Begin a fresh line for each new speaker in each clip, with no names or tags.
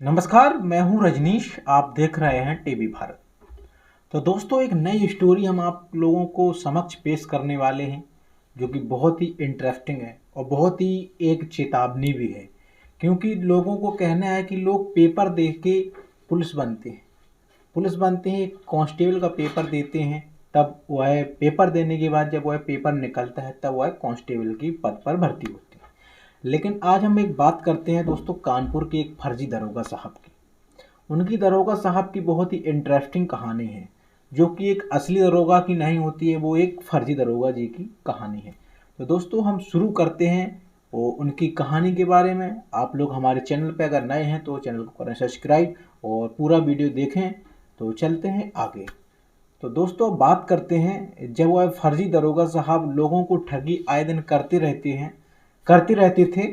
नमस्कार, मैं हूं रजनीश। आप देख रहे हैं टीवी भारत। तो दोस्तों, एक नई स्टोरी हम आप लोगों को समक्ष पेश करने वाले हैं, जो कि बहुत ही इंटरेस्टिंग है और बहुत ही एक चेतावनी भी है। क्योंकि लोगों को कहना है कि लोग पेपर देख के पुलिस बनते हैं। पुलिस बनते हैं, कांस्टेबल का पेपर देते हैं, तब वह पेपर देने के बाद जब वह पेपर निकलता है तब वह कांस्टेबल की पद पर भर्ती होती है। लेकिन आज हम एक बात करते हैं दोस्तों, कानपुर के एक फर्जी दरोगा साहब की। उनकी दरोगा साहब की बहुत ही इंटरेस्टिंग कहानी है, जो कि एक असली दरोगा की नहीं होती है, वो एक फर्जी दरोगा जी की कहानी है। तो दोस्तों, हम शुरू करते हैं वो उनकी कहानी के बारे में। आप लोग हमारे चैनल पर अगर नए हैं तो चैनल को करें सब्सक्राइब और पूरा वीडियो देखें। तो चलते हैं आगे। तो दोस्तों, बात करते हैं, जब वह फर्जी दरोगा साहब लोगों को ठगी आए दिन करते रहते थे।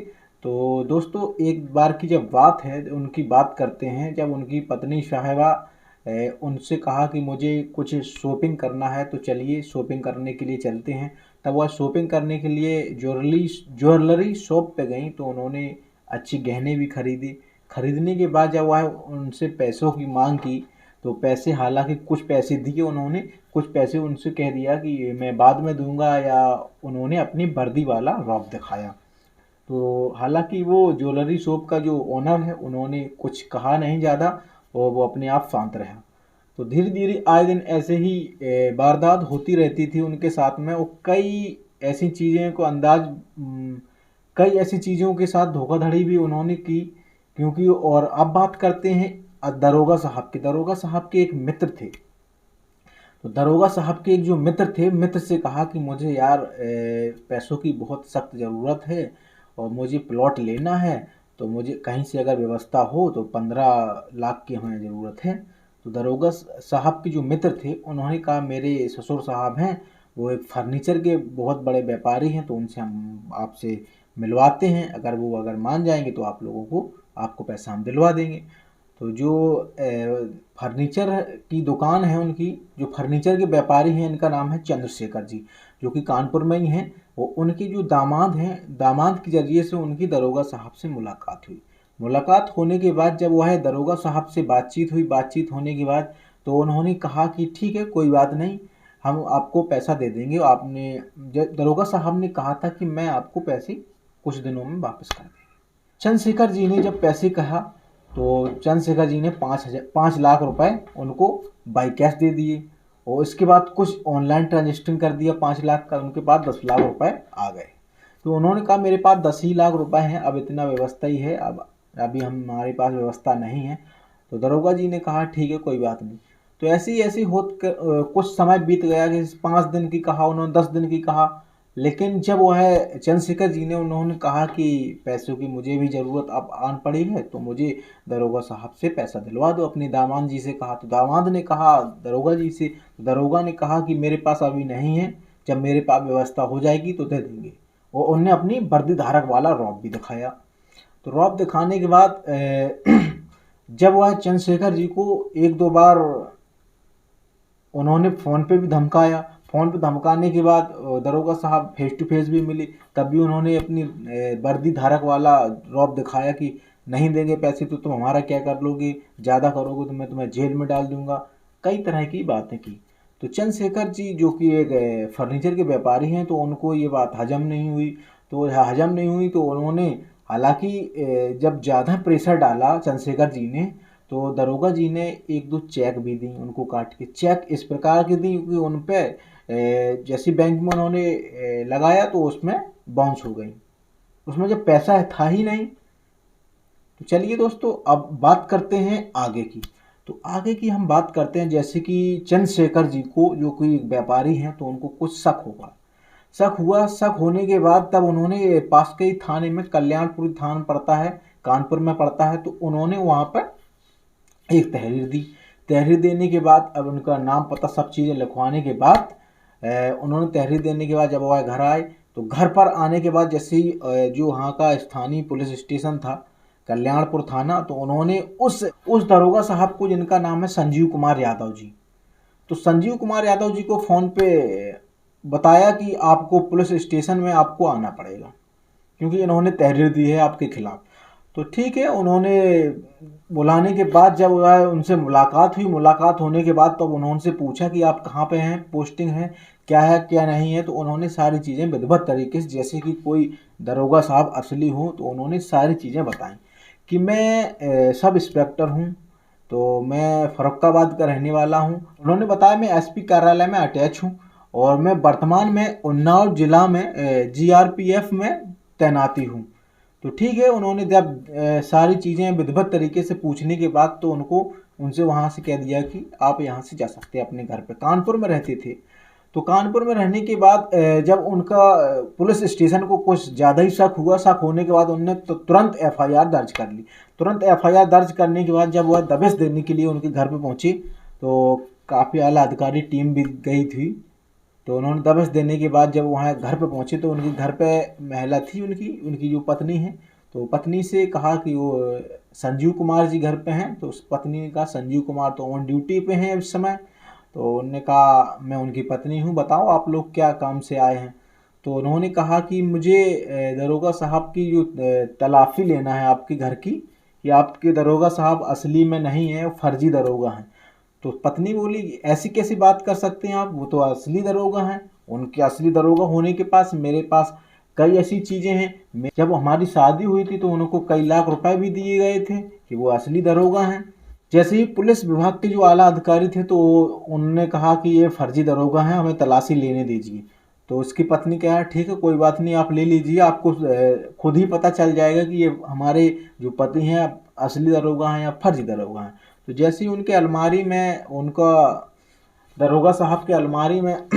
तो दोस्तों, एक बार की जब बात है, उनकी बात करते हैं, जब उनकी पत्नी साहिबा उनसे कहा कि मुझे कुछ शॉपिंग करना है, तो चलिए शॉपिंग करने के लिए चलते हैं। तब वह शॉपिंग करने के लिए ज्वेलरी शॉप पे गई, तो उन्होंने अच्छी गहने भी खरीदे। खरीदने के बाद जब वह उनसे पैसों की मांग की, तो पैसे, हालांकि कुछ पैसे दिए उन्होंने, कुछ पैसे उनसे कह दिया कि मैं बाद में दूंगा, या उन्होंने अपनी वर्दी वाला रौब दिखाया। तो हालांकि वो ज्वेलरी शॉप का जो ओनर है, उन्होंने कुछ कहा नहीं ज़्यादा और वो अपने आप शांत रहा। तो धीरे धीरे आए दिन ऐसे ही वारदात होती रहती थी उनके साथ में। वो ऐसी चीज़ें को कई ऐसी चीज़ों के साथ धोखाधड़ी भी उन्होंने की। क्योंकि और अब बात करते हैं दरोगा साहब की। दरोगा साहब के एक मित्र थे। तो दरोगा साहब के एक जो मित्र थे, मित्र से कहा कि मुझे यार पैसों की बहुत सख्त ज़रूरत है और मुझे प्लॉट लेना है, तो मुझे कहीं से अगर व्यवस्था हो तो 15 लाख की हमें ज़रूरत है। तो दरोगा साहब के जो मित्र थे, उन्होंने कहा मेरे ससुर साहब हैं, वो एक फर्नीचर के बहुत बड़े व्यापारी हैं, तो उनसे हम आपसे मिलवाते हैं। अगर मान जाएंगे तो आपको पैसा हम दिलवा देंगे। तो जो फर्नीचर की दुकान है उनकी, जो फर्नीचर के व्यापारी हैं, इनका नाम है चंद्रशेखर जी, जो कि कानपुर में ही हैं। वो उनके जो दामाद हैं, दामाद के जरिए से उनकी दरोगा साहब से मुलाकात हुई। मुलाकात होने के बाद जब वह दरोगा साहब से बातचीत हुई, बातचीत होने के बाद तो उन्होंने कहा कि ठीक है, कोई बात नहीं, हम आपको पैसा दे देंगे। दरोगा साहब ने कहा था कि मैं आपको पैसे कुछ दिनों में वापस कर देंगे। चंद्रशेखर जी ने जब पैसे कहा, तो चंद्रशेखर जी ने 5 लाख रुपए उनको बाई कैश दे दिए और इसके बाद कुछ ऑनलाइन ट्रांजेक्शन कर दिया 5 लाख का। उनके पास 10 लाख रुपए आ गए। तो उन्होंने कहा मेरे पास 10 ही लाख रुपए हैं, अब इतना व्यवस्था ही है, अब अभी हमारे पास व्यवस्था नहीं है। तो दरोगा जी ने कहा ठीक है, कोई बात नहीं। तो ऐसे ही कुछ समय बीत गया कि 5 दिन की कहा उन्होंने, 10 दिन की कहा। लेकिन जब वह चंद्रशेखर जी ने उन्होंने कहा कि पैसों की मुझे भी ज़रूरत अब आन पड़ी है, तो मुझे दरोगा साहब से पैसा दिलवा दो। अपने दामाद जी से कहा, तो दामाद ने कहा दरोगा जी से, दरोगा ने कहा कि मेरे पास अभी नहीं है, जब मेरे पास व्यवस्था हो जाएगी तो दे देंगे। और उनने अपनी वर्दी धारक वाला रौब भी दिखाया। तो रौब दिखाने के बाद जब वह चंद्रशेखर जी को एक दो बार उन्होंने फ़ोन पे भी धमकाया। फ़ोन पे धमकाने के बाद दरोगा साहब फेस टू फेस भी मिले, तब भी उन्होंने अपनी वर्दी धारक वाला रौब दिखाया कि नहीं देंगे पैसे तो तुम हमारा क्या कर लोगे, ज़्यादा करोगे तो मैं तुम्हें जेल में डाल दूंगा। कई तरह की बातें की। तो चंद्रशेखर जी, जो कि एक फर्नीचर के व्यापारी हैं, तो उनको ये बात हजम नहीं हुई। तो उन्होंने, हालांकि जब ज़्यादा प्रेशर डाला चंद्रशेखर जी ने, तो दरोगा जी ने एक दो चेक भी दी उनको काट के। चेक इस प्रकार के दी कि उन पे जैसे बैंक में उन्होंने लगाया तो उसमें बाउंस हो गई, उसमें जब पैसा था ही नहीं। तो चलिए दोस्तों, अब बात करते हैं आगे की। तो आगे की हम बात करते हैं, जैसे कि चंद्रशेखर जी को, जो कोई व्यापारी हैं, तो उनको कुछ शक होने के बाद तब उन्होंने पास के ही थाने में, कल्याणपुर थाना पड़ता है, कानपुर में पड़ता है, तो उन्होंने वहाँ पर एक तहरीर दी। तहरीर देने के बाद, अब उनका नाम पता सब चीज़ें लिखवाने के बाद, उन्होंने तहरीर देने के बाद जब वह घर आए, तो घर पर आने के बाद जैसे ही जो वहाँ का स्थानीय पुलिस स्टेशन था, कल्याणपुर थाना, तो उन्होंने उस दरोगा साहब को, जिनका नाम है संजीव कुमार यादव जी, तो संजीव कुमार यादव जी को फ़ोन पे बताया कि आपको पुलिस स्टेशन में आपको आना पड़ेगा, क्योंकि इन्होंने तहरीर दी है आपके खिलाफ। तो ठीक है, उन्होंने बुलाने के बाद जब उनसे मुलाकात हुई, मुलाकात होने के बाद तब उन्होंने पूछा कि आप कहाँ पे हैं, पोस्टिंग है क्या नहीं है। तो उन्होंने सारी चीज़ें विधिवत तरीके से, जैसे कि कोई दरोगा साहब असली हो, तो उन्होंने सारी चीज़ें बताई कि मैं सब इंस्पेक्टर हूँ, तो मैं फर्रुखाबाद का रहने वाला हूँ। उन्होंने बताया मैं एसपी कार्यालय में अटैच हूँ और मैं वर्तमान में उन्नाव जिला में जीआरपीएफ में तैनाती हूँ। तो ठीक है, उन्होंने जब सारी चीज़ें विधिवत तरीके से पूछने के बाद तो उनसे वहाँ से कह दिया कि आप यहाँ से जा सकते हैं अपने घर पे। कानपुर में रहते थे, तो कानपुर में रहने के बाद जब उनका पुलिस स्टेशन को कुछ ज़्यादा ही शक हुआ, शक होने के बाद उनने तो तुरंत एफआईआर दर्ज कर ली। तुरंत एफआईआर दर्ज करने के बाद जब वह दबिश देने के लिए उनके घर पे पहुंची, तो काफ़ी आला अधिकारी टीम भी गई थी। तो उन्होंने दबिश देने के बाद जब वहाँ घर पे पहुंचे तो उनके घर पे महिला थी, उनकी जो पत्नी है, तो पत्नी से कहा कि वो संजीव कुमार जी घर पे हैं। तो उस पत्नी ने कहा संजीव कुमार तो ऑन ड्यूटी पे हैं इस समय। तो उन्होंने कहा मैं उनकी पत्नी हूँ, बताओ आप लोग क्या काम से आए हैं। तो उन्होंने कहा कि मुझे दरोगा साहब की जो तलाशी लेना है आपके घर की, कि आपके दरोगा साहब असली में नहीं है, फर्जी दरोगा हैं। तो पत्नी बोली ऐसी कैसी बात कर सकते हैं आप, वो तो असली दरोगा हैं। उनके असली दरोगा होने के पास मेरे पास कई ऐसी चीज़ें हैं। जब हमारी शादी हुई थी तो उनको कई लाख रुपए भी दिए गए थे कि वो असली दरोगा हैं। जैसे ही पुलिस विभाग के जो आला अधिकारी थे तो उन्होंने कहा कि ये फर्जी दरोगा हैं, हमें तलाशी लेने दीजिए। तो उसकी पत्नी कहा ठीक है, कोई बात नहीं, आप ले लीजिए, आपको खुद ही पता चल जाएगा कि ये हमारे जो पति हैं असली दरोगा हैं या फर्जी दरोगा हैं। तो जैसे ही उनके अलमारी में, उनका दरोगा साहब के अलमारी में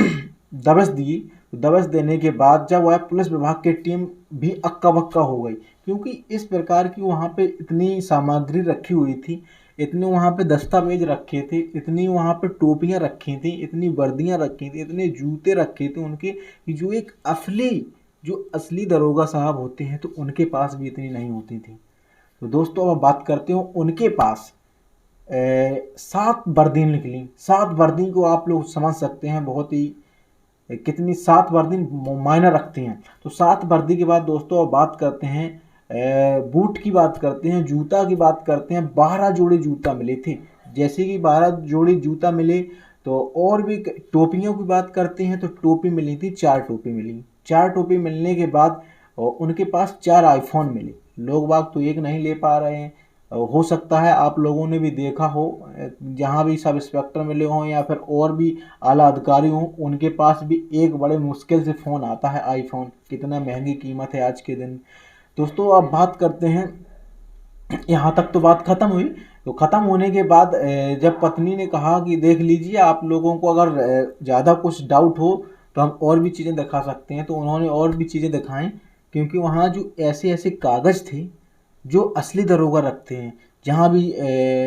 दबिश दी, तो दबिश देने के बाद जब वह पुलिस विभाग की टीम भी अक्का बक्का हो गई, क्योंकि इस प्रकार की वहाँ पे इतनी सामग्री रखी हुई थी, इतने वहाँ पे दस्तावेज रखे थे, इतनी वहाँ पे टोपियाँ रखी थी, इतनी वर्दियाँ रखी थी, इतने जूते रखे थे उनके, कि जो असली दरोगा साहब होते हैं तो उनके पास भी इतनी नहीं होती थी। तो दोस्तों अब बात करते हो उनके पास 7 वर्दी निकली। 7 वर्दी को आप लोग समझ सकते हैं बहुत ही कितनी 7 वर्दी मायने रखती हैं। तो 7 वर्दी के बाद दोस्तों अब बात करते हैं बूट की बात करते हैं, जूता की बात करते हैं। 12 जोड़े जूता मिले थे। जैसे कि 12 जोड़े जूता मिले, तो और भी टोपियों की बात करते हैं, तो टोपी मिली थी, 4 टोपी मिली। 4 टोपी मिलने के बाद उनके पास 4 आईफोन मिले। लोग बाग तो एक नहीं ले पा रहे हैं। हो सकता है आप लोगों ने भी देखा हो, जहाँ भी सब इंस्पेक्टर मिले हों या फिर और भी आला अधिकारी हों, उनके पास भी एक बड़े मुश्किल से फ़ोन आता है आईफोन। कितना महंगी कीमत है आज के दिन। दोस्तों अब बात करते हैं, यहाँ तक तो बात ख़त्म हुई। तो ख़त्म होने के बाद जब पत्नी ने कहा कि देख लीजिए, आप लोगों को अगर ज़्यादा कुछ डाउट हो तो हम और भी चीज़ें दिखा सकते हैं। तो उन्होंने और भी चीज़ें दिखाई, क्योंकि वहाँ जो ऐसे ऐसे कागज़ थे जो असली दरोगा रखते हैं, जहाँ भी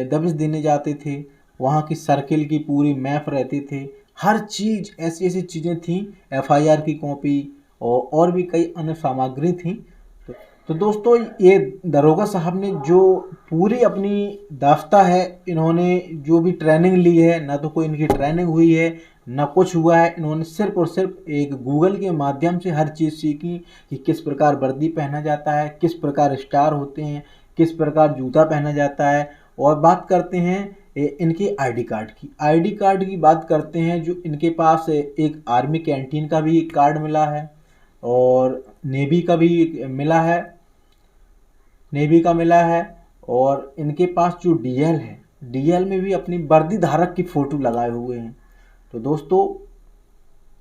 दबिश देने जाते थे वहाँ की सर्किल की पूरी मैप रहते थे। हर चीज़ ऐसी ऐसी चीज़ें थी, एफआईआर की कॉपी और भी कई अन्य सामग्री थी। तो दोस्तों ये दरोगा साहब ने जो पूरी अपनी दास्ता है, इन्होंने जो भी ट्रेनिंग ली है, ना तो कोई इनकी ट्रेनिंग हुई है ना कुछ हुआ है। इन्होंने सिर्फ और सिर्फ एक गूगल के माध्यम से हर चीज़ सीखी कि किस प्रकार वर्दी पहना जाता है, किस प्रकार स्टार होते हैं, किस प्रकार जूता पहना जाता है। और बात करते हैं इनके आईडी कार्ड की बात करते हैं। जो इनके पास एक आर्मी कैंटीन का भी कार्ड मिला है और नेवी का भी मिला है। और इनके पास जो डीएल है, डीएल में भी अपनी वर्दी धारक की फ़ोटो लगाए हुए हैं। तो दोस्तों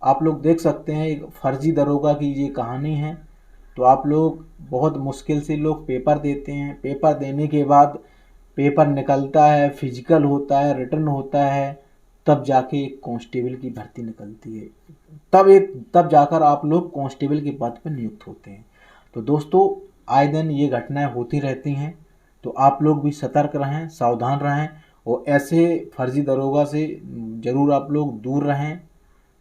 आप लोग देख सकते हैं एक फर्जी दरोगा की ये कहानी है। तो आप लोग बहुत मुश्किल से लोग पेपर देते हैं, पेपर देने के बाद पेपर निकलता है, फिजिकल होता है, रिटर्न होता है, तब जाके एक कांस्टेबल की भर्ती निकलती है, तब जाकर आप लोग कांस्टेबल के पद पर नियुक्त होते हैं। तो दोस्तों आए दिन ये घटनाएं होती रहती हैं, तो आप लोग भी सतर्क रहें, सावधान रहें और ऐसे फर्जी दरोगा से ज़रूर आप लोग दूर रहें।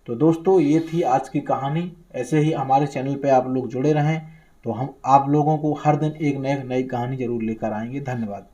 तो दोस्तों ये थी आज की कहानी। ऐसे ही हमारे चैनल पे आप लोग जुड़े रहें, तो हम आप लोगों को हर दिन एक नई कहानी ज़रूर लेकर आएंगे। धन्यवाद।